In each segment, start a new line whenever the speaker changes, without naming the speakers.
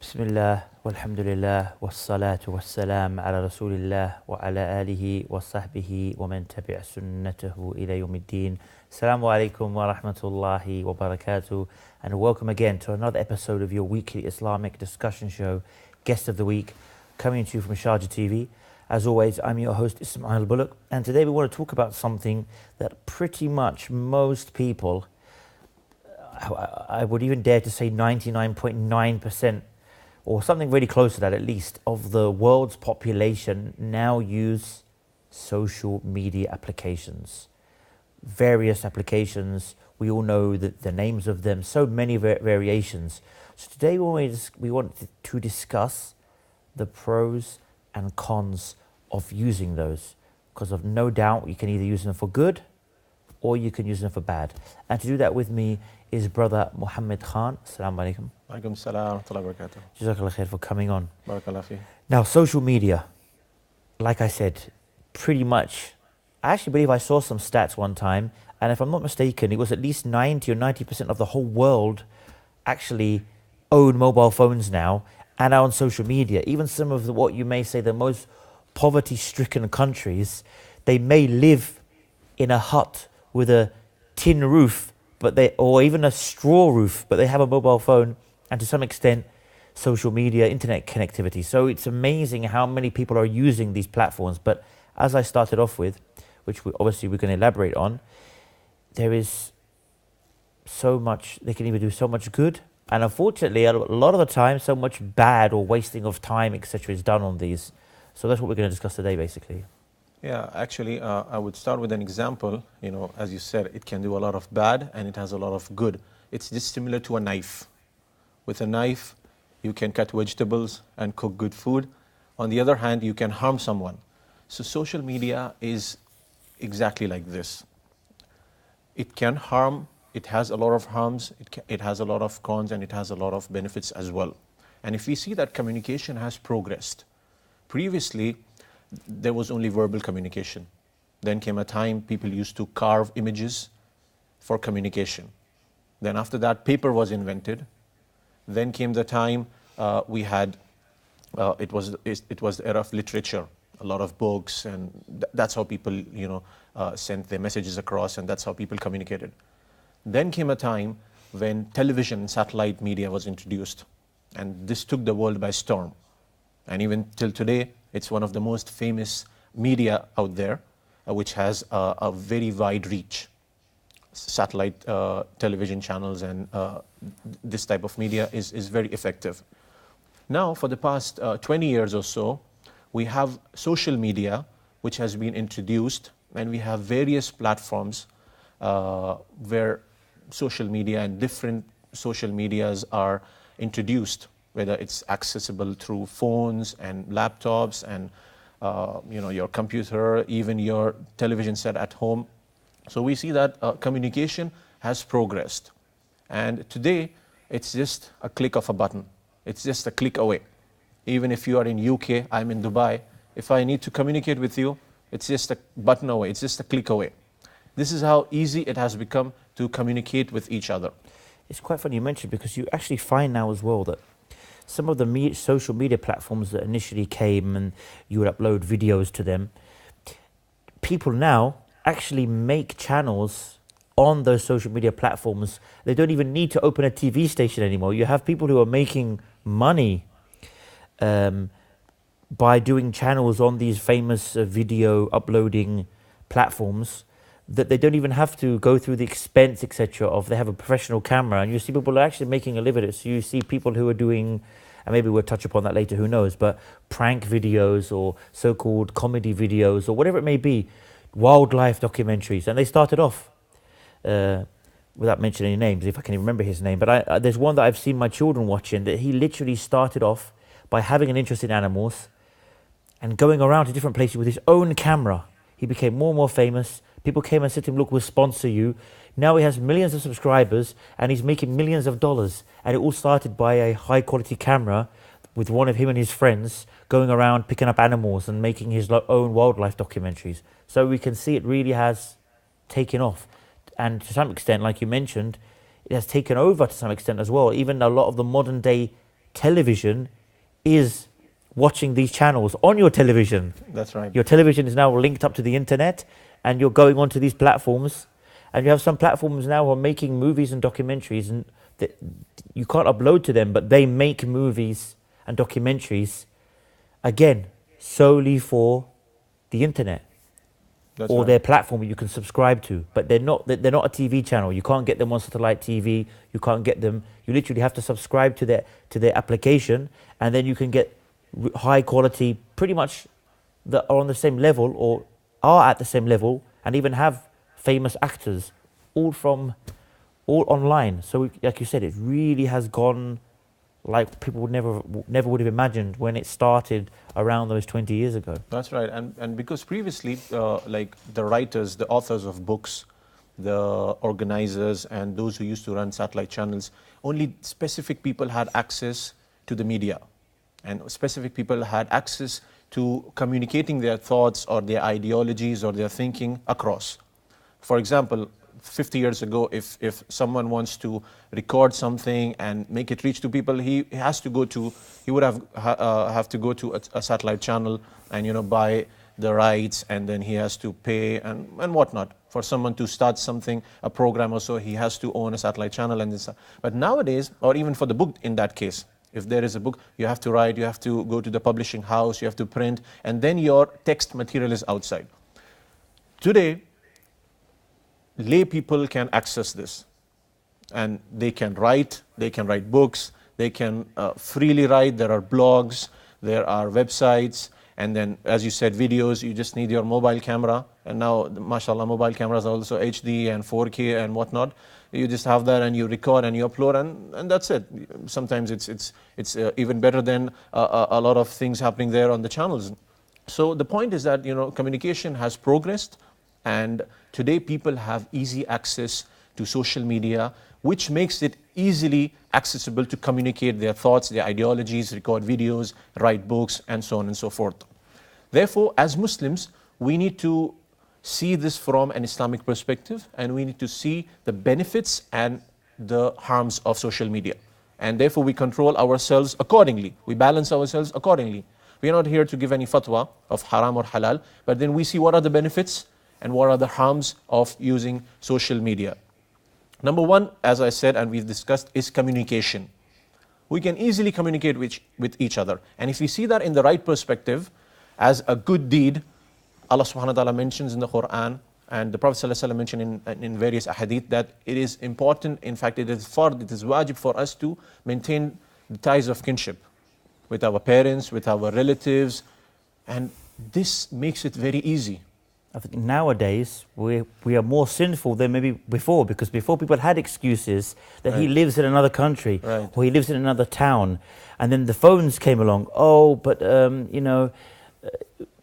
Bismillah, walhamdulillah, wassalatu wassalam ala rasulillah wa ala alihi wa sahbihi wa man tabi'a sunnatahu ila yawmiddin. Assalamu alaikum wa rahmatullahi wa barakatuh, and welcome again to another episode of your weekly Islamic discussion show, Guest of the Week, coming to you from Sharjah TV. As always, I'm your host Ismail Bullock, and today we want to talk about something that pretty much most people, I would even dare to say 99.9%, or something really close to that at least, of the world's population now use social media applications. Various applications, we all know the names of them, so many variations. So today we want to discuss the pros and cons of using those, because of no doubt you can either use them for good or you can use them for bad. And to do that with me is brother Mohammed Khan. Assalamu alaikum.
Alaikum salam wa rahmatullahi wa barakatuh.
Jazakallah khair for coming on.
Barakallah fi.
Now, social media, like I said, pretty much, I actually believe I saw some stats one time, and if I'm not mistaken, it was at least 90 or 90% of the whole world actually own mobile phones now and are on social media. Even some of what you may say the most poverty-stricken countries, they may live in a hut with a tin roof, or even a straw roof, but they have a mobile phone and to some extent social media, internet connectivity. So it's amazing how many people are using these platforms. But as I started off with, which we're going to elaborate on, there is so much, they can even do so much good, and unfortunately a lot of the time so much bad or wasting of time, etc., is done on these. So that's what we're going to discuss today, basically.
Yeah, actually, I would start with an example. You know, as you said, it can do a lot of bad and it has a lot of good. It's just similar to a knife. With a knife, you can cut vegetables and cook good food. On the other hand, you can harm someone. So social media is exactly like this. It can harm, it has a lot of harms, it has a lot of cons, and it has a lot of benefits as well. And if we see that communication has progressed, previously, there was only verbal communication. Then came a time people used to carve images for communication. Then after that, paper was invented. Then came the time we had, it was the era of literature, a lot of books, and that's how people, sent their messages across, and that's how people communicated. Then came a time when television and satellite media was introduced, and this took the world by storm. And even till today, it's one of the most famous media out there, which has a very wide reach. Satellite television channels and this type of media is very effective. Now, for the past 20 years or so, we have social media, which has been introduced, and we have various platforms where social media and different social medias are introduced, whether it's accessible through phones and laptops and your computer, even your television set at home. So we see that communication has progressed. And today, it's just a click of a button. It's just a click away. Even if you are in UK, I'm in Dubai, if I need to communicate with you, it's just a button away, it's just a click away. This is how easy it has become to communicate with each other.
It's quite funny you mentioned, because you actually find now as well that some of the social media platforms that initially came and you would upload videos to them, people now actually make channels on those social media platforms. They don't even need to open a TV station anymore. You have people who are making money by doing channels on these famous video uploading platforms, that they don't even have to go through the expense, etc., of they have a professional camera, and you see people are actually making a living at it. So you see people who are doing, and maybe we'll touch upon that later, who knows, but prank videos or so-called comedy videos or whatever it may be, wildlife documentaries. And they started off, without mentioning any names, if I can even remember his name, but there's one that I've seen my children watching, that he literally started off by having an interest in animals and going around to different places with his own camera. He became more and more famous. People came and said to him, look, we'll sponsor you. Now he has millions of subscribers and he's making millions of dollars. And it all started by a high quality camera with one of him and his friends going around picking up animals and making his own wildlife documentaries. So we can see it really has taken off. And to some extent, like you mentioned, it has taken over to some extent as well. Even a lot of the modern day television is watching these channels on your television.
That's right.
Your television is now linked up to the internet, and you're going onto these platforms, and you have some platforms now who are making movies and documentaries, and you can't upload to them, but they make movies and documentaries, again, solely for the internet.
That's
or
right.
their platform you can subscribe to, but they're not a TV channel. You can't get them on satellite TV. You can't get them. You literally have to subscribe to their application, and then you can get high quality, pretty much that are on the same level or are at the same level, and even have famous actors, all online. So like you said, it really has gone like people would never would have imagined when it started around those 20 years ago.
That's right. And because previously, like the writers, the authors of books, the organizers, and those who used to run satellite channels, only specific people had access to the media, and specific people had access to communicating their thoughts or their ideologies or their thinking across. For example, 50 years ago, if someone wants to record something and make it reach to people, he would have to go to a satellite channel and buy the rights, and then he has to pay and whatnot. For someone to start something, a program or so, he has to own a satellite channel and this. But nowadays, or even for the book in that case, if there is a book, you have to write, you have to go to the publishing house, you have to print, and then your text material is outside. Today, lay people can access this, and they can write books, they can freely write. There are blogs, there are websites, and then, as you said, videos. You just need your mobile camera, and now, mashallah, mobile cameras are also HD and 4K and whatnot. You just have that, and you record and you upload, and that's it. Sometimes it's even better than a lot of things happening there on the channels. So the point is that communication has progressed, and today people have easy access to social media, which makes it easily accessible to communicate their thoughts, their ideologies, record videos, write books, and so on and so forth. Therefore, as Muslims, we need to see this from an Islamic perspective, and we need to see the benefits and the harms of social media. And therefore, we control ourselves accordingly. We balance ourselves accordingly. We are not here to give any fatwa of haram or halal, but then we see what are the benefits and what are the harms of using social media. Number one, as I said and we've discussed, is communication. We can easily communicate with each other. And if we see that in the right perspective, as a good deed, Allah subhanahu wa ta'ala mentions in the Quran, and the Prophet sallallahu alaihi wasallam mentioned in various ahadith, that it is important, in fact it is fard, it is wajib for us to maintain the ties of kinship with our parents, with our relatives, and this makes it very easy.
I think nowadays we are more sinful than maybe before, because before people had excuses that he lives in another country or he lives in another town, and then the phones came along. Oh, but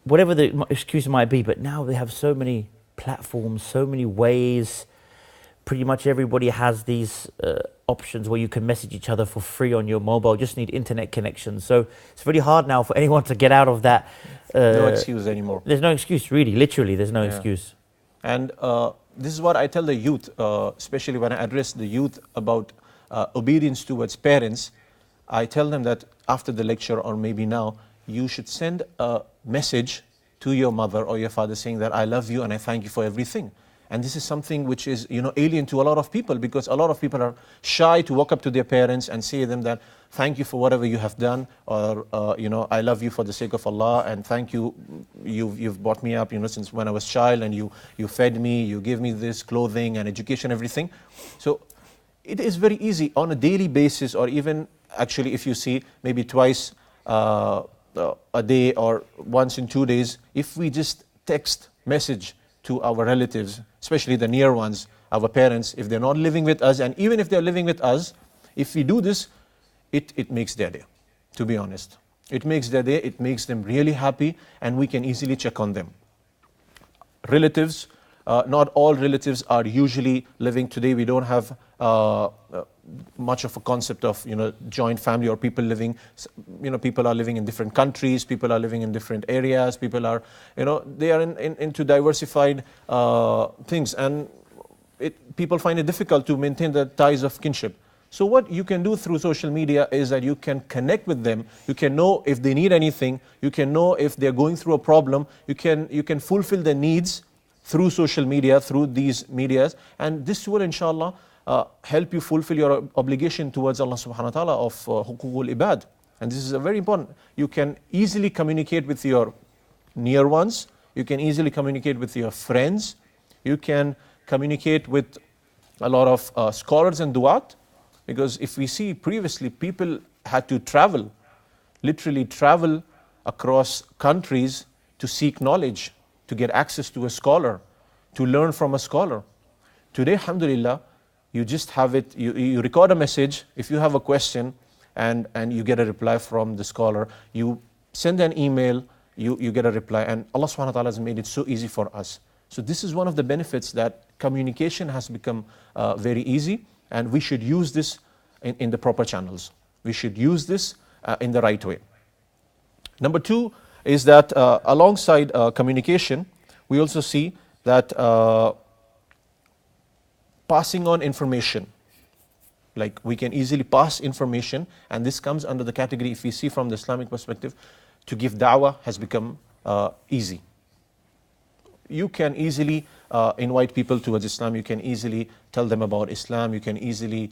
whatever the excuse might be, but now they have so many platforms, so many ways. Pretty much everybody has these options where you can message each other for free on your mobile. Just need internet connection. So it's very hard now for anyone to get out of that.
No excuse anymore.
There's no excuse, really. Literally, there's no excuse.
And this is what I tell the youth, especially when I address the youth about obedience towards parents. I tell them that after the lecture, or maybe now, you should send a message to your mother or your father saying that I love you and I thank you for everything. And this is something which is alien to a lot of people, because a lot of people are shy to walk up to their parents and say to them that thank you for whatever you have done, or I love you for the sake of Allah, and thank you, you've brought me up since when I was a child, and you fed me, you gave me this clothing and education, everything. So it is very easy on a daily basis, or even actually if you see maybe twice a day or once in 2 days, if we just text message to our relatives, especially the near ones, our parents, if they're not living with us, and even if they're living with us, if we do this, it makes their day, to be honest. It makes their day, it makes them really happy, and we can easily check on them. Relatives, not all relatives are usually living today. We don't have much of a concept of joint family, or people living, people are living in different countries, people are living in different areas, people are they are into diversified things, and people find it difficult to maintain the ties of kinship. So what you can do through social media is that you can connect with them. You can know if they need anything. You can know if they're going through a problem. You can fulfill their needs through social media, through these medias. And this will, inshallah, help you fulfill your obligation towards Allah subhanahu wa ta'ala of hukukul ibad. And this is a very important. You can easily communicate with your near ones. You can easily communicate with your friends. You can communicate with a lot of scholars and du'at. Because if we see previously, people had to travel, literally travel across countries to seek knowledge, to get access to a scholar, to learn from a scholar. Today, alhamdulillah, you just have it, you record a message. If you have a question and you get a reply from the scholar, you send an email, you get a reply, and Allah subhanahu wa ta'ala has made it so easy for us. So this is one of the benefits, that communication has become very easy, and we should use this in the proper channels. We should use this in the right way. Number two is that alongside communication, we also see that passing on information. Like, we can easily pass information, and this comes under the category, if we see from the Islamic perspective, to give da'wah has become easy. You can easily invite people towards Islam. You can easily tell them about Islam. You can easily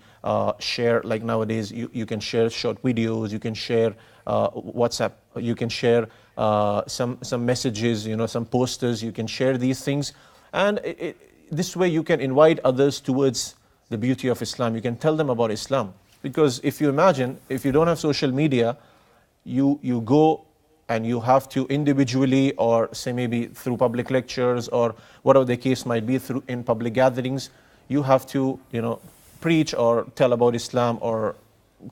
share, like nowadays, you can share short videos. You can share WhatsApp. You can share some messages, some posters. You can share these things. And this way you can invite others towards the beauty of Islam. You can tell them about Islam. Because if you imagine, if you don't have social media, you go and you have to individually, or say maybe through public lectures or whatever the case might be, through in public gatherings, you have to preach or tell about Islam or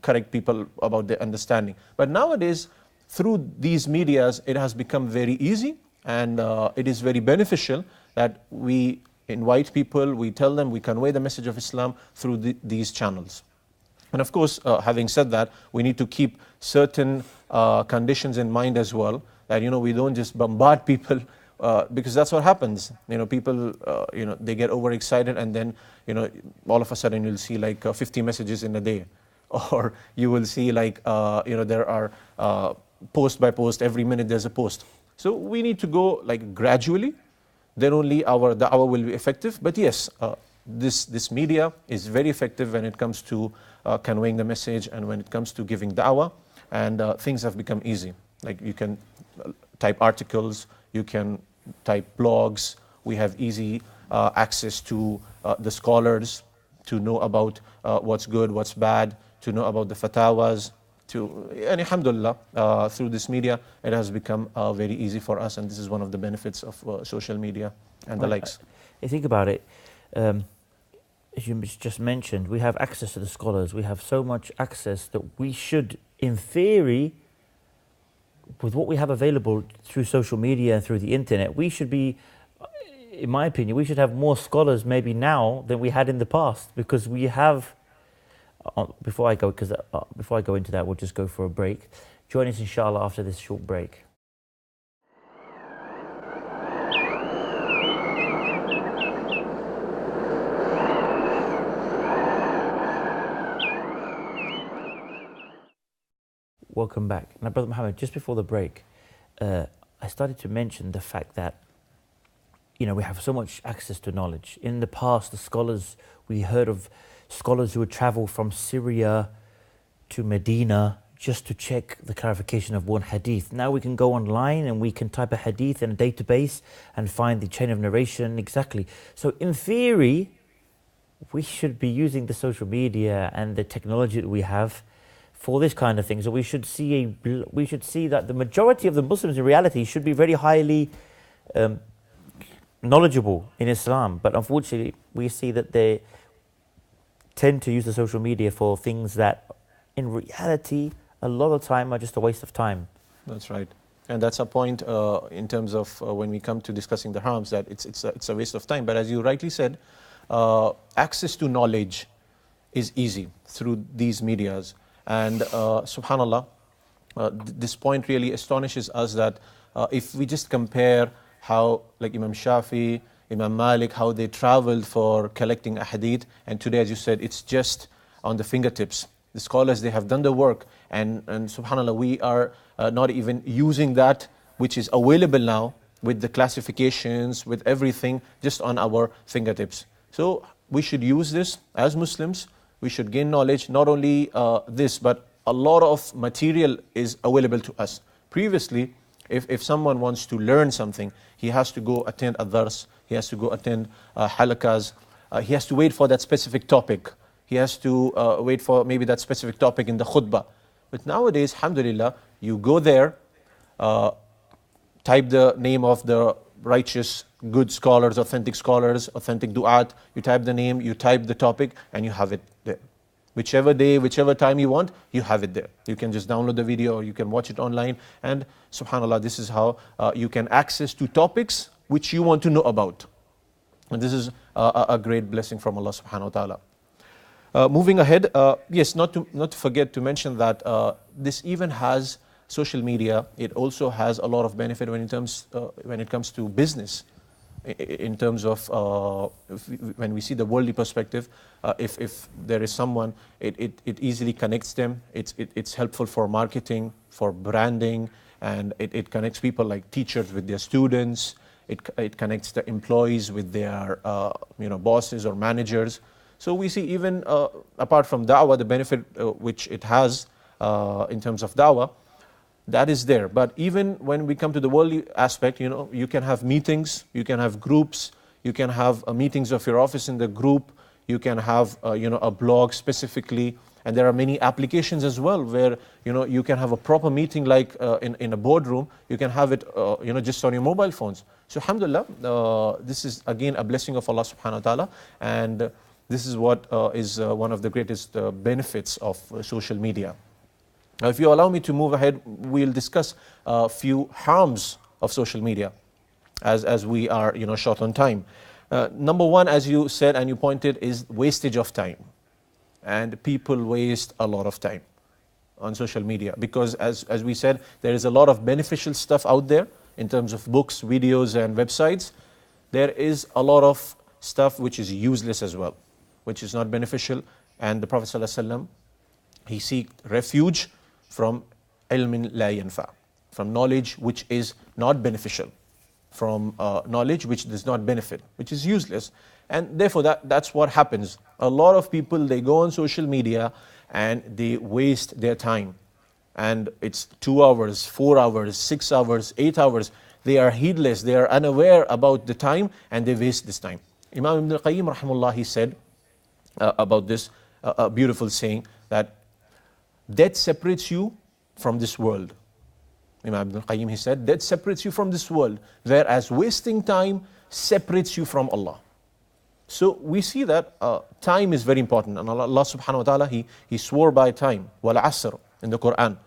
correct people about their understanding. But nowadays, through these medias, it has become very easy, and it is very beneficial that we invite people, we tell them, we convey the message of Islam through these channels. And of course, having said that, we need to keep certain conditions in mind as well, that we don't just bombard people, because that's what happens. People they get overexcited, and then all of a sudden you'll see like 50 messages in a day, or you will see like there are post by post, every minute there's a post. So we need to go like gradually, then only our da'wah will be effective. But yes, this media is very effective when it comes to conveying the message, and when it comes to giving da'wah, and things have become easy. Like, you can type articles, you can type blogs. We have easy access to the scholars, to know about what's good, what's bad, to know about the fatawas. And alhamdulillah, through this media, it has become very easy for us, and this is one of the benefits of social media and the likes.
You think about it, as you just mentioned, we have access to the scholars. We have so much access that we should, in theory, with what we have available through social media and through the internet, we should be, in my opinion, we should have more scholars maybe now than we had in the past, because we have. Before I go into that, we'll just go for a break. Join us, inshallah, after this short break. Welcome back. Now, Brother Mohammed, just before the break, I started to mention the fact that we have so much access to knowledge. In the past, the scholars, we heard of scholars who would travel from Syria to Medina just to check the clarification of one hadith. Now we can go online and we can type a hadith in a database and find the chain of narration exactly. So in theory, we should be using the social media and the technology that we have for this kind of thing. So we should see that the majority of the Muslims in reality should be very highly knowledgeable in Islam. But unfortunately, we see that they tend to use the social media for things that in reality a lot of time are just a waste of time.
That's right. And that's a point in terms of when we come to discussing the harms, that it's a waste of time. But as you rightly said, access to knowledge is easy through these medias. And subhanallah, this point really astonishes us, that if we just compare how, like Imam Shafi, Imam Malik, how they traveled for collecting a hadith, and today, as you said, it's just on the fingertips. The scholars, they have done the work, and subhanAllah, we are not even using that which is available now with the classifications, with everything, just on our fingertips. So we should use this as Muslims. We should gain knowledge, not only this, but a lot of material is available to us. Previously, if someone wants to learn something, he has to go attend a dars, he has to go attend halakas, he has to wait for that specific topic. He has to wait for maybe that specific topic in the khutbah. But nowadays, alhamdulillah, you go there, type the name of the righteous, good scholars, authentic du'at, you type the name, you type the topic, and you have it there. Whichever day, whichever time you want, you have it there. You can just download the video, or you can watch it online, and subhanAllah, this is how you can access to topics which you want to know about. And this is a great blessing from Allah subhanahu wa ta'ala. Moving ahead, yes, not to forget to mention that this even has social media. It also has a lot of benefit when it comes to business. In terms of when we see the worldly perspective, if there is someone, it easily connects them. It's helpful for marketing, for branding, and it connects people like teachers with their students. It connects the employees with their bosses or managers. So we see even apart from da'wah, the benefit which it has in terms of da'wah, that is there. But even when we come to the worldly aspect, you can have meetings, you can have groups, you can have meetings of your office in the group, you can have a blog specifically, and there are many applications as well where you can have a proper meeting like in a boardroom. You can have it just on your mobile phones. So alhamdulillah, this is again a blessing of Allah subhanahu wa ta'ala, and this is what is one of the greatest benefits of social media. Now, if you allow me to move ahead, we'll discuss a few harms of social media as we are short on time. Number one, as you said and you pointed, is wastage of time. And people waste a lot of time on social media because as we said, there is a lot of beneficial stuff out there in terms of books, videos and websites. There is a lot of stuff which is useless as well, which is not beneficial. And the Prophet ﷺ, he sought refuge from ilmin la yanfa, from knowledge which is not beneficial, from knowledge which does not benefit, which is useless. And therefore that's what happens. A lot of people, they go on social media and they waste their time. And it's 2 hours, 4 hours, 6 hours, 8 hours. They are heedless, they are unaware about the time, and they waste this time. Imam Ibn al-Qayyim rahimahullah, he said about this, a beautiful saying, that death separates you from this world. Imam Ibn al-Qayyim, he said, death separates you from this world, whereas wasting time separates you from Allah. So we see that time is very important, and Allah subhanahu wa ta'ala, he swore by time, wal asr, in the Quran.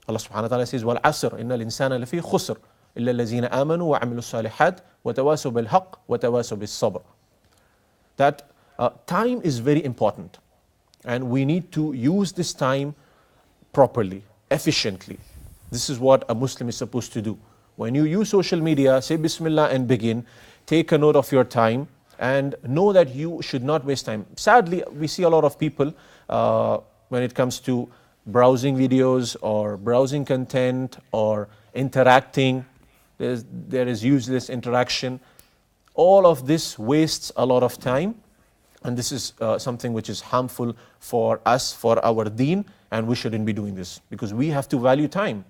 Allah subhanahu wa ta'ala says, wal asr, innal insana lafi khusr, illa allazina amanu wa amilu salihat, wa tawasaw bil haqq, wa tawasaw bis sabr. That time is very important, and we need to use this time properly, efficiently. This is what a Muslim is supposed to do. When you use social media, say Bismillah and begin, take a note of your time, and know that you should not waste time. Sadly, we see a lot of people when it comes to browsing videos or browsing content or interacting, there is useless interaction. All of this wastes a lot of time, and this is something which is harmful for us, for our deen, and we shouldn't be doing this because we have to value time.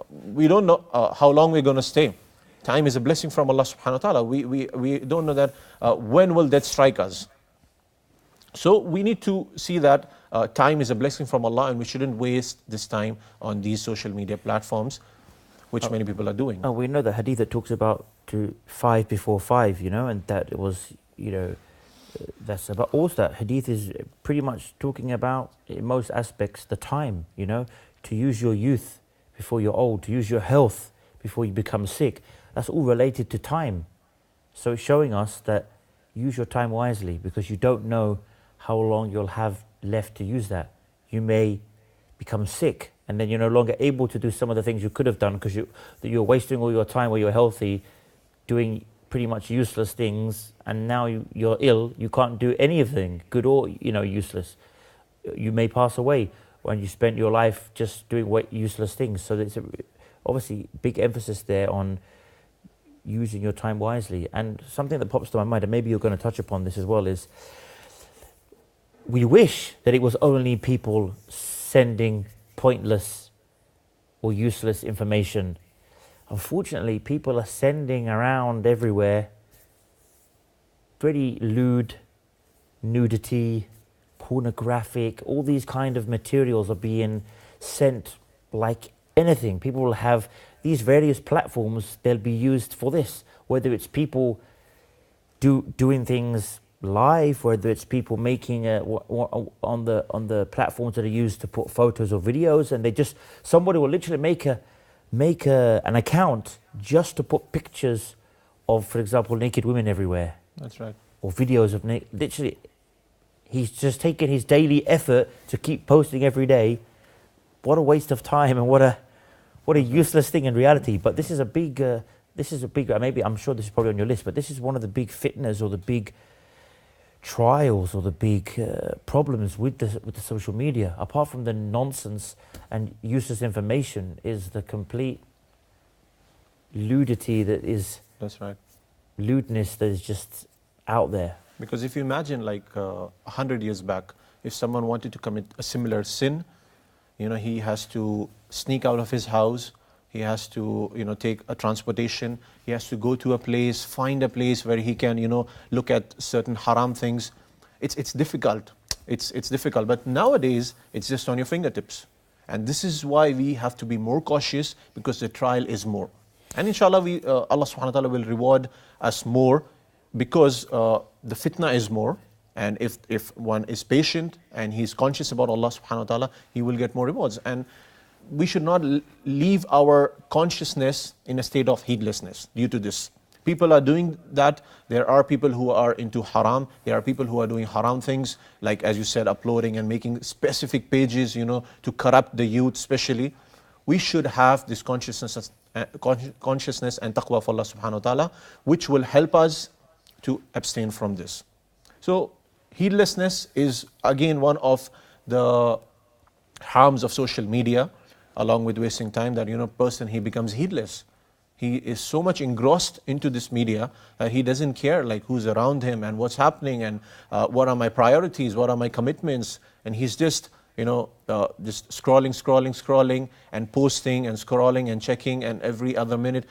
We don't know how long we're going to stay. Time is a blessing from Allah subhanahu wa ta'ala. We don't know that when will death strike us. So we need to see that time is a blessing from Allah, and we shouldn't waste this time on these social media platforms, which many people are doing.
We know the hadith that talks about to 5 before 5, and that it was, that's about also that hadith is pretty much talking about in most aspects the time, to use your youth before you're old, to use your health before you become sick. That's all related to time. So it's showing us that use your time wisely because you don't know how long you'll have left to use that. You may become sick and then you're no longer able to do some of the things you could have done because you're wasting all your time while you're healthy doing pretty much useless things, and now you're ill, you can't do anything, good or useless. you may pass away when you spent your life just doing useless things. So there's obviously big emphasis there on using your time wisely. And something that pops to my mind, and maybe you're going to touch upon this as well, is we wish that it was only people sending pointless or useless information. Unfortunately, people are sending around everywhere pretty lewd, nudity, pornographic, all these kind of materials are being sent like anything. People will have these various platforms, they'll be used for this, whether it's people doing things live, whether it's people making on the platforms that are used to put photos or videos, and somebody will literally make an account just to put pictures of, for example, naked women everywhere.
That's right.
Or videos of literally, he's just taking his daily effort to keep posting every day. What a waste of time, and what a useless thing in reality. But this is a big, maybe I'm sure this is probably on your list, but this is one of the big fitnas or the big trials or the big problems with the social media. Apart from the nonsense and useless information, is the complete ludity that is.
That's right.
Lewdness that is just out there.
Because if you imagine, like 100 years back, if someone wanted to commit a similar sin, he has to sneak out of his house, he has to, take a transportation, he has to go to a place, find a place where he can, look at certain haram things. It's difficult. It's difficult. But nowadays, it's just on your fingertips. And this is why we have to be more cautious, because the trial is more. And inshallah, Allah subhanahu wa ta'ala will reward us more, because the fitna is more. And if one is patient and he's conscious about Allah subhanahu wa ta'ala, he will get more rewards. And we should not leave our consciousness in a state of heedlessness due to this. People are doing that. There are people who are into haram. There are people who are doing haram things, like, as you said, uploading and making specific pages, to corrupt the youth especially. We should have this consciousness and taqwa of Allah subhanahu wa ta'ala, which will help us to abstain from this. So heedlessness is again one of the harms of social media, along with wasting time, that person, he becomes heedless. He is so much engrossed into this media that he doesn't care like who's around him and what's happening and what are my priorities, what are my commitments, and he's just just scrolling and posting and scrolling and checking, and every other minute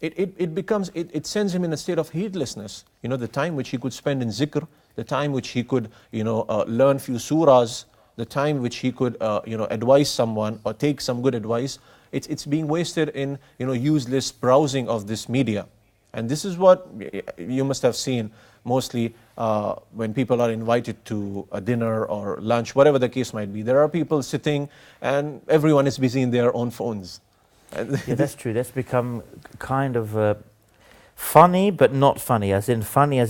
it sends him in a state of heedlessness. The time which he could spend in zikr, the time which he could learn few surahs, the time which he could advise someone or take some good advice, it's being wasted in useless browsing of this media. And this is what you must have seen mostly when people are invited to a dinner or lunch, whatever the case might be. There are people sitting and everyone is busy in their own phones.
Yeah, that's true. That's become kind of funny, but not funny, as in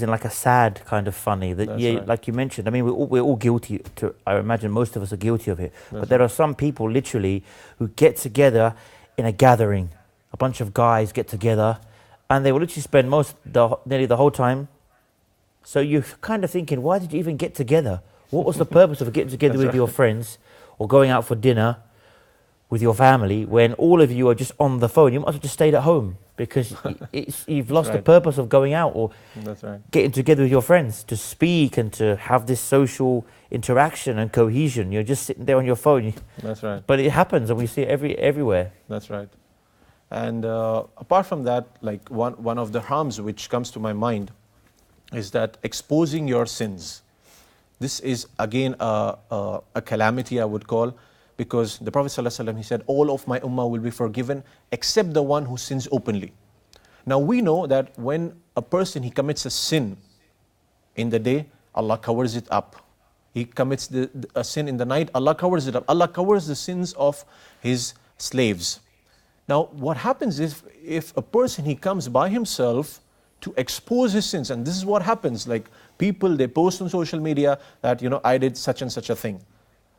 like a sad kind of funny. That right. Like you mentioned, I mean, we're all guilty I imagine most of us are guilty of it. But there are some people literally who get together in a gathering. A bunch of guys get together and they will literally spend nearly the whole time. So you're kind of thinking, why did you even get together? What was the purpose of getting together with your friends or going out for dinner with your family when all of you are just on the phone? You might as well just stayed at home, because you've lost the purpose of going out or getting together with your friends to speak and to have this social interaction and cohesion. You're just sitting there on your phone.
That's right.
But it happens and we see it everywhere.
That's right. And apart from that, like one of the harms which comes to my mind is that exposing your sins. This is again a calamity, I would call, because the Prophet ﷺ, he said, all of my ummah will be forgiven except the one who sins openly. Now we know that when a person, he commits a sin in the day, Allah covers it up. He commits a sin in the night, Allah covers it up. Allah covers the sins of his slaves. Now what happens if a person, he comes by himself to expose his sins, and this is what happens, like people, they post on social media that, I did such and such a thing.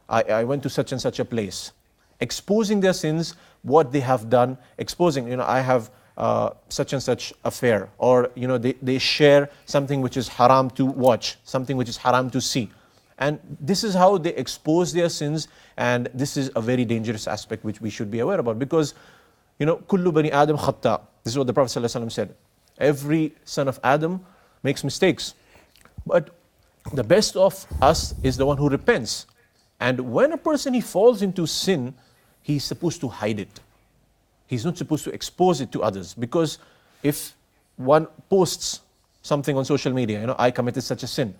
I went to such and such a place, exposing their sins, what they have done, exposing, I have such and such affair, or they share something which is haram to watch, something which is haram to see, And this is how they expose their sins, and this is a very dangerous aspect which we should be aware about, because kullu bani Adam khata. This is what the Prophet ﷺ said. Every son of Adam makes mistakes, but the best of us is the one who repents. And when a person he falls into sin, he's supposed to hide it. He's not supposed to expose it to others, because if one posts something on social media, I committed such a sin,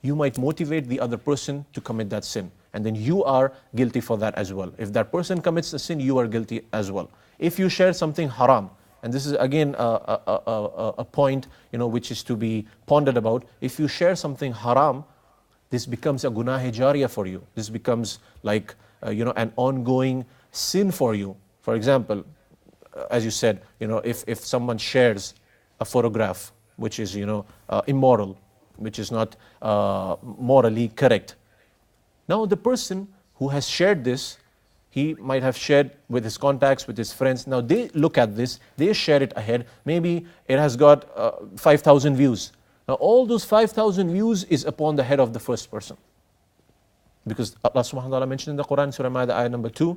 you might motivate the other person to commit that sin, and then you are guilty for that as well. If that person commits the sin, you are guilty as well. If you share something haram, and this is again a point which is to be pondered about. If you share something haram, this becomes a gunah jariyah for you. This becomes like an ongoing sin for you. For example, as you said, if someone shares a photograph which is immoral, which is not morally correct, now the person who has shared this, he might have shared with his contacts, with his friends. Now they look at this, they share it ahead. Maybe it has got 5,000 views. Now all those 5,000 views is upon the head of the first person. Because Allah subhanahu wa ta'ala mentioned in the Quran, Surah Ma'idah, ayah number 2,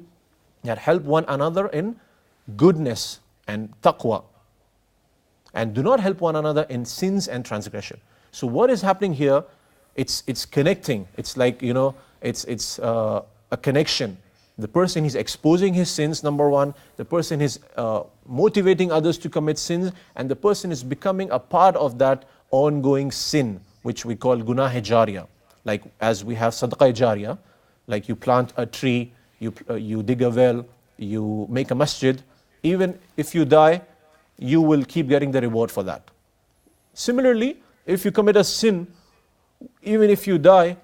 that help one another in goodness and taqwa, and do not help one another in sins and transgression. So what is happening here? It's connecting. It's like it's a connection. The person is exposing his sins, number one. The person is motivating others to commit sins, and the person is becoming a part of that ongoing sin, which we call gunah jariyah. Like as we have sadaqah jariyah, like you plant a tree, you dig a well, you make a masjid. Even if you die, you will keep getting the reward for that. Similarly, if you commit a sin, even if you die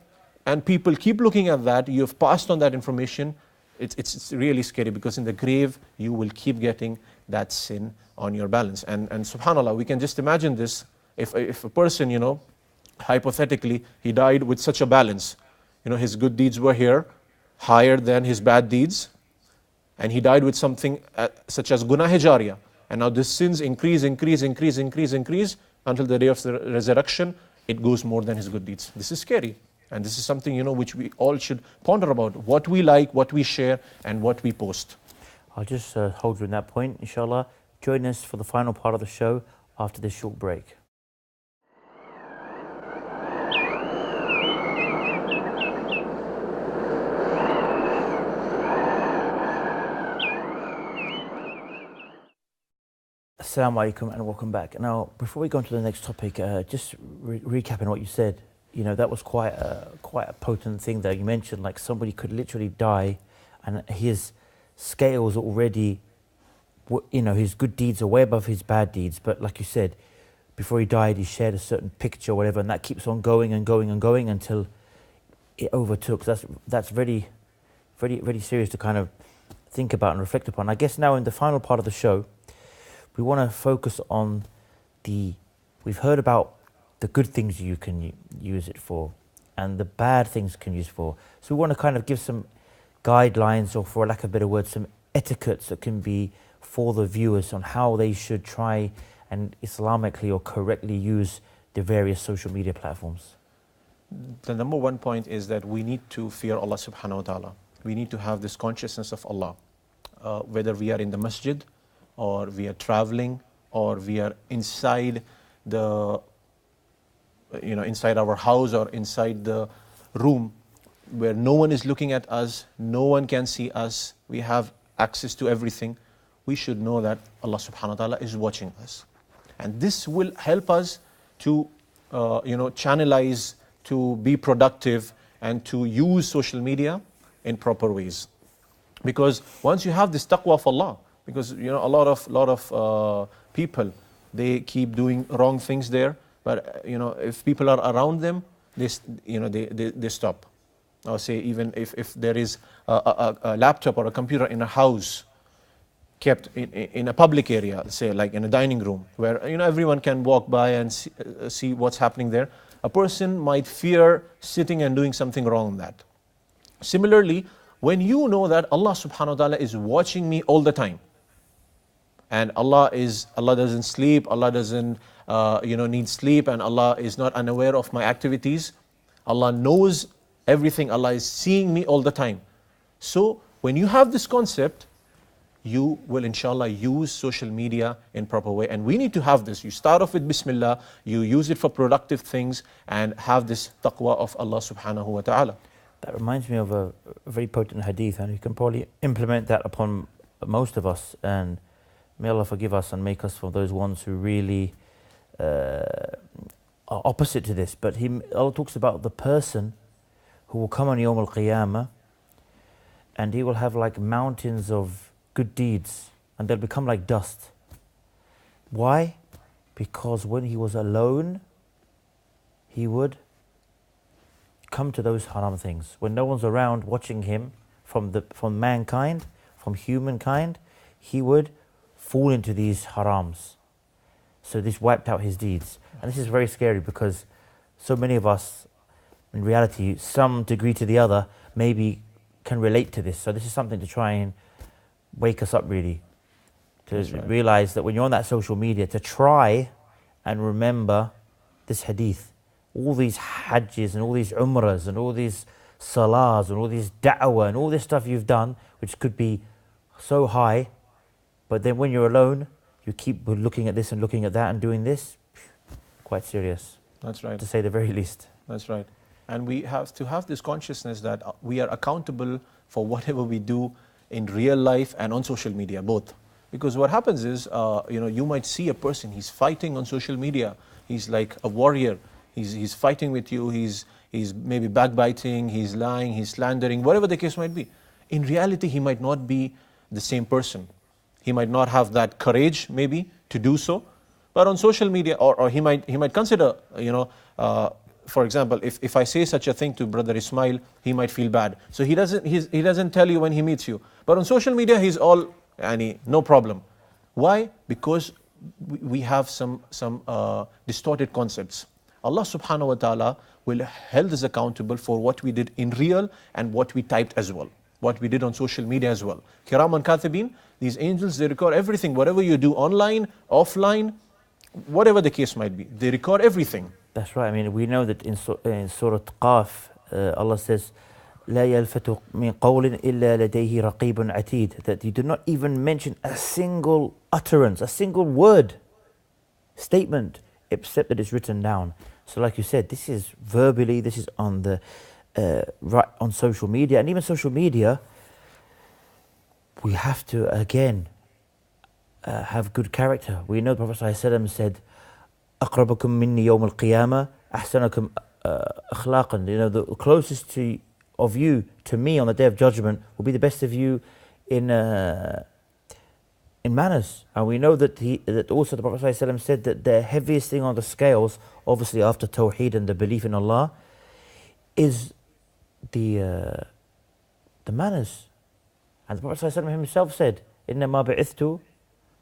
and people keep looking at that, you have passed on that information, it's really scary, because in the grave you will keep getting that sin on your balance. And subhanAllah, we can just imagine this. If a person, hypothetically, he died with such a balance, his good deeds were here, higher than his bad deeds, and he died with something such as gunah jariyah, and now the sins increase until the day of the resurrection, it goes more than his good deeds. This is scary. And this is something, which we all should ponder about. What we like, what we share, and what we post.
I'll just hold you on that point, inshallah. Join us for the final part of the show after this short break. Assalamu alaikum and welcome back. Now, before we go on to the next topic, just recapping what you said, that was quite a potent thing that you mentioned. Like somebody could literally die, and his scales already, his good deeds are way above his bad deeds. But like you said, before he died, he shared a certain picture or whatever, and that keeps on going and going and going until it overtook. That's very, very, very serious to kind of think about and reflect upon. I guess now in the final part of the show, we want to focus on we've heard about the good things you can use it for and the bad things you can use for. So we want to kind of give some guidelines, or for lack of a better word, some etiquettes that can be for the viewers on how they should try and Islamically or correctly use the various social media platforms.
The number one point is that we need to fear Allah subhanahu wa ta'ala. We need to have this consciousness of Allah, whether we are in the masjid, or we are traveling, or we are inside inside our house or inside the room where no one is looking at us, no one can see us, we have access to everything. We should know that Allah subhanahu wa ta'ala is watching us. And this will help us to, channelize, to be productive, and to use social media in proper ways. Because once you have this taqwa of Allah, because a lot of people, they keep doing wrong things there, but if people are around them, they stop. Or say even if there is a laptop or a computer in a house kept in a public area, say like in a dining room, where everyone can walk by and see what's happening there, a person might fear sitting and doing something wrong in that. Similarly, when you know that Allah subhanahu wa ta'ala is watching me all the time, and Allah doesn't sleep, Allah doesn't need sleep, and Allah is not unaware of my activities. Allah knows everything. Allah is seeing me all the time. So when you have this concept, you will inshallah use social media in proper way. And we need to have this. You start off with Bismillah, you use it for productive things, and have this taqwa of Allah subhanahu wa ta'ala.
That reminds me of a very potent hadith, and you can probably implement that upon most of us. And may Allah forgive us and make us from those ones who really are opposite to this. But Allah talks about the person who will come on Yawm al-Qiyamah, and he will have like mountains of good deeds, and they'll become like dust. Why? Because when he was alone, he would come to those haram things. When no one's around watching him from mankind, from humankind, he would fall into these harams. So this wiped out his deeds. And this is very scary, because so many of us, in reality, some degree to the other, maybe can relate to this. So this is something to try and wake us up, really, to realize that when you're on that social media, to try and remember this hadith. All these hajjs and all these umrahs and all these salahs and all these da'wah and all this stuff you've done, which could be so high, but then when you're alone, you keep looking at this and looking at that and doing this. Quite serious.
That's right.
To say the very least.
That's right. And we have to have this consciousness that we are accountable for whatever we do in real life and on social media, both. Because what happens is, you might see a person, he's fighting on social media. He's like a warrior. He's fighting with you. He's maybe backbiting. He's lying. He's slandering. Whatever the case might be. In reality, he might not be the same person. He might not have that courage, maybe, to do so. But on social media, or he might consider, for example, if I say such a thing to brother Ismail, he might feel bad. So he doesn't tell you when he meets you. But on social media, he's all, no problem. Why? Because we have some distorted concepts. Allah subhanahu wa ta'ala will hold us accountable for what we did in real and what we typed as well. What we did on social media as well. Kiraman Katibin, these angels, they record everything. Whatever you do online, offline, whatever the case might be. They record everything.
That's right. We know that in Surah Qaf, Allah says, لا يلفت من قول إلا لديه رقيب عتيد. That you do not even mention a single utterance, a single word, statement, except that it's written down. So like you said, this is verbally, this is on the on social media. And even social media, we have to again have good character. We know the Prophet ﷺ said, أقربكم مني يوم القيامة أحسنكم أخلاقا. The closest of you to me on the Day of Judgment will be the best of you in manners. And we know that also the Prophet ﷺ said that the heaviest thing on the scales, obviously after Tawheed and the belief in Allah, is the manners. And the Prophet ﷺ himself said, إنما بعثت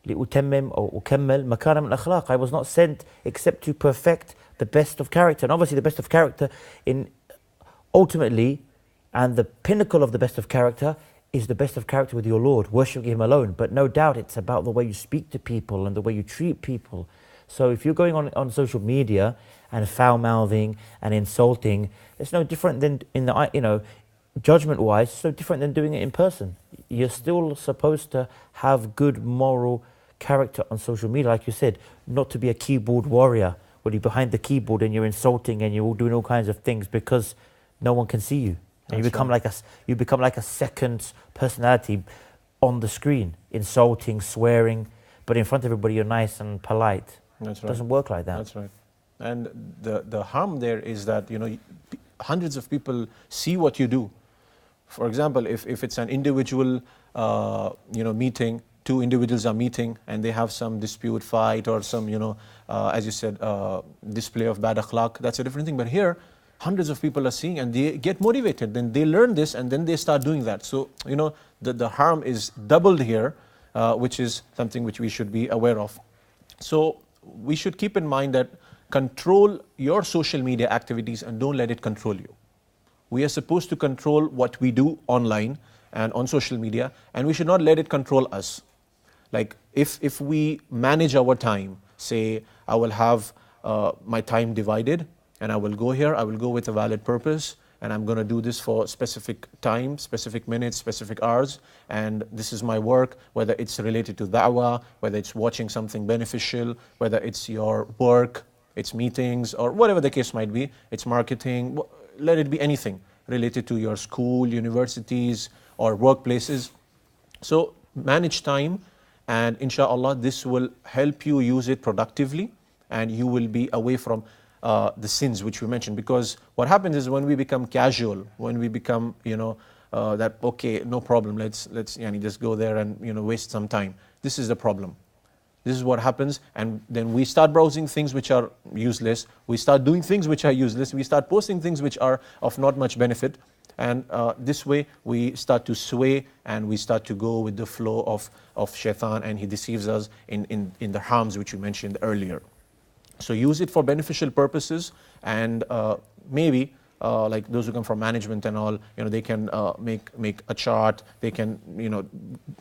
لأتمم أو أكمل مكارم الأخلاق. I was not sent except to perfect the best of character. And obviously the best of character ultimately, and the pinnacle of the best of character is the best of character with your Lord, worshiping Him alone. But no doubt it's about the way you speak to people and the way you treat people. So if you're going on social media and foul-mouthing and insulting, it's no different than judgment-wise, it's no different than doing it in person. You're still supposed to have good moral character on social media, like you said, not to be a keyboard warrior, where you're behind the keyboard and you're insulting and you're all doing all kinds of things because no one can see you. And you become like a second personality on the screen, insulting, swearing, but in front of everybody you're nice and polite.
That's right.
It doesn't work like that.
That's right. And the harm there is that hundreds of people see what you do. For example, if it's an individual meeting, two individuals are meeting and they have some dispute, fight, or some as you said, display of bad akhlaq, that's a different thing. But here, hundreds of people are seeing and they get motivated. Then they learn this and then they start doing that. So, the harm is doubled here, which is something which we should be aware of. So, we should keep in mind that control your social media activities and don't let it control you. We are supposed to control what we do online and on social media, and we should not let it control us. Like if we manage our time, say I will have my time divided, and I will go here, I will go with a valid purpose, and I'm going to do this for specific time, specific minutes, specific hours, and this is my work, whether it's related to da'wah, whether it's watching something beneficial, whether it's your work, it's meetings, or whatever the case might be, it's marketing, let it be anything related to your school, universities, or workplaces. So manage time, and inshallah this will help you use it productively, and you will be away from the sins which we mentioned. Because what happens is when we become casual, when we become that okay, no problem, let's just go there and waste some time. This is the problem. This is what happens, and then we start browsing things which are useless. We start doing things which are useless. We start posting things which are of not much benefit, and this way we start to sway and we start to go with the flow of shaitan, and he deceives us in the harms which we mentioned earlier. So use it for beneficial purposes, and maybe like those who come from management and all, they can make a chart. They can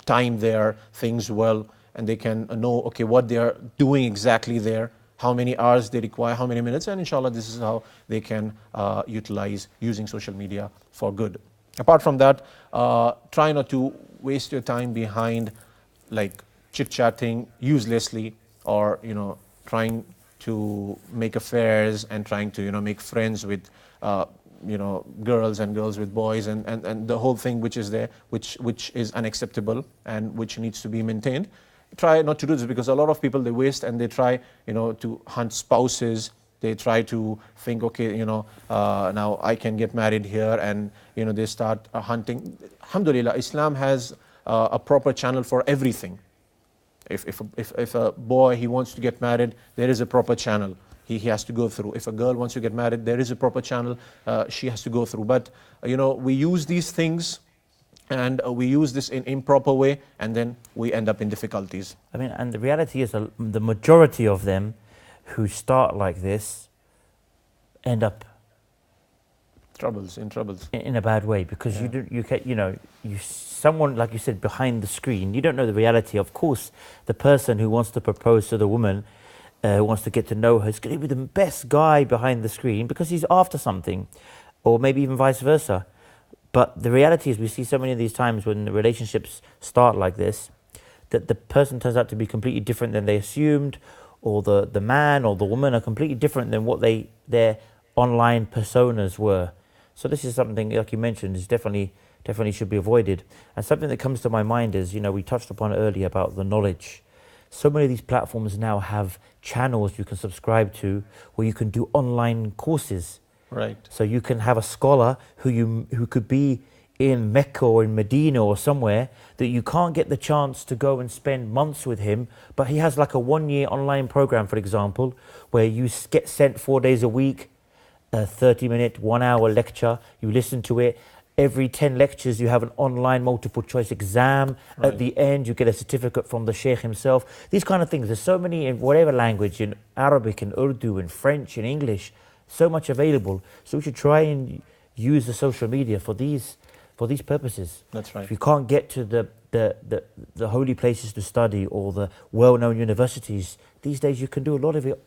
time their things well, and they can know okay what they are doing exactly there, how many hours they require, how many minutes, and inshallah this is how they can utilize using social media for good. Apart from that, try not to waste your time behind like chit-chatting uselessly, or trying to make affairs and trying to make friends with girls and girls with boys, and the whole thing which is there, which is unacceptable and which needs to be maintained. Try not to do this, because a lot of people, they waste and they try to hunt spouses. They try to think okay, now I can get married here, and they start hunting. Alhamdulillah, Islam has a proper channel for everything. If a boy, he wants to get married, there is a proper channel he has to go through. If a girl wants to get married, there is a proper channel she has to go through. But we use these things, and we use this in improper way, and then we end up in difficulties.
I mean, and the reality is the majority of them who start like this end up
in troubles
in a bad way, because someone, like you said, behind the screen, you don't know the reality. Of course, the person who wants to propose to the woman, who wants to get to know her, is going to be the best guy behind the screen because he's after something, or maybe even vice versa. But the reality is, we see so many of these times when the relationships start like this, that the person turns out to be completely different than they assumed, or the man or the woman are completely different than what their online personas were. So this is something, like you mentioned, is definitely should be avoided. And something that comes to my mind is, we touched upon it earlier about the knowledge. So many of these platforms now have channels you can subscribe to, where you can do online courses.
Right.
So you can have a scholar who could be in Mecca or in Medina or somewhere, that you can't get the chance to go and spend months with him, but he has like a 1-year online program, for example, where you get sent 4 days a week, a 30-minute, 1-hour lecture. You listen to it. Every 10 lectures, you have an online multiple choice exam. Right. At the end, you get a certificate from the Sheikh himself. These kind of things. There's so many in whatever language, in Arabic, in Urdu, in French, in English, so much available. So we should try and use the social media for these purposes.
That's right.
If you can't get to the holy places to study, or the well-known universities, these days you can do a lot of it,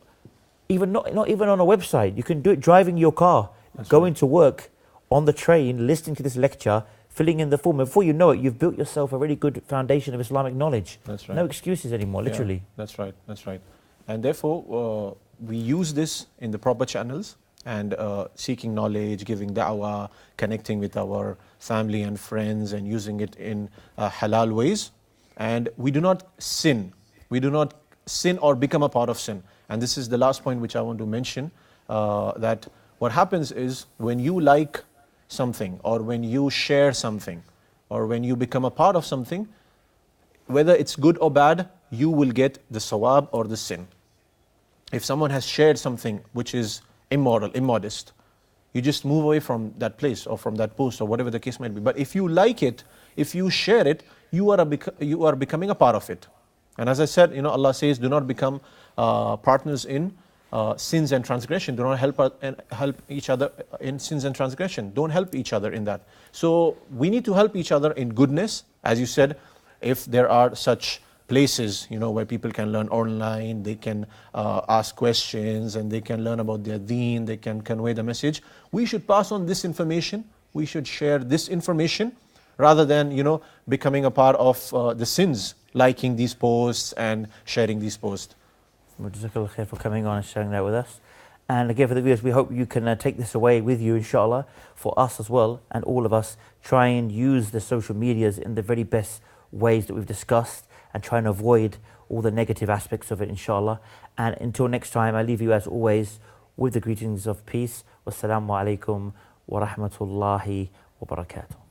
even not even on a website. You can do it driving your car, going to work, on the train, listening to this lecture, filling in the form. And before you know it, you've built yourself a really good foundation of Islamic knowledge.
That's right.
No excuses anymore, literally.
Yeah, that's right. And therefore, we use this in the proper channels, and seeking knowledge, giving da'wah, connecting with our family and friends, and using it in halal ways. And we do not sin. We do not sin or become a part of sin. And this is the last point which I want to mention, that what happens is, when you like something, or when you share something, or when you become a part of something, whether it's good or bad, you will get the sawab or the sin. If someone has shared something which is immoral, immodest, you just move away from that place, or from that post, or whatever the case might be. But if you like it, if you share it, you are becoming a part of it. And as I said, Allah says, do not become partners in sins and transgression. Do not help each other in sins and transgression. Don't help each other in that. So we need to help each other in goodness. As you said, if there are such places, where people can learn online, they can ask questions, and they can learn about their deen, they can convey the message. We should pass on this information. We should share this information rather than, becoming a part of the sins, liking these posts and sharing these posts.
Jazakallah khair for coming on and sharing that with us. And again, for the viewers, we hope you can take this away with you, inshallah, for us as well, and all of us. Try and use the social medias in the very best ways that we've discussed, and try and avoid all the negative aspects of it, inshallah. And until next time, I leave you as always with the greetings of peace. Wassalamu alaikum wa rahmatullahi wa barakatuh.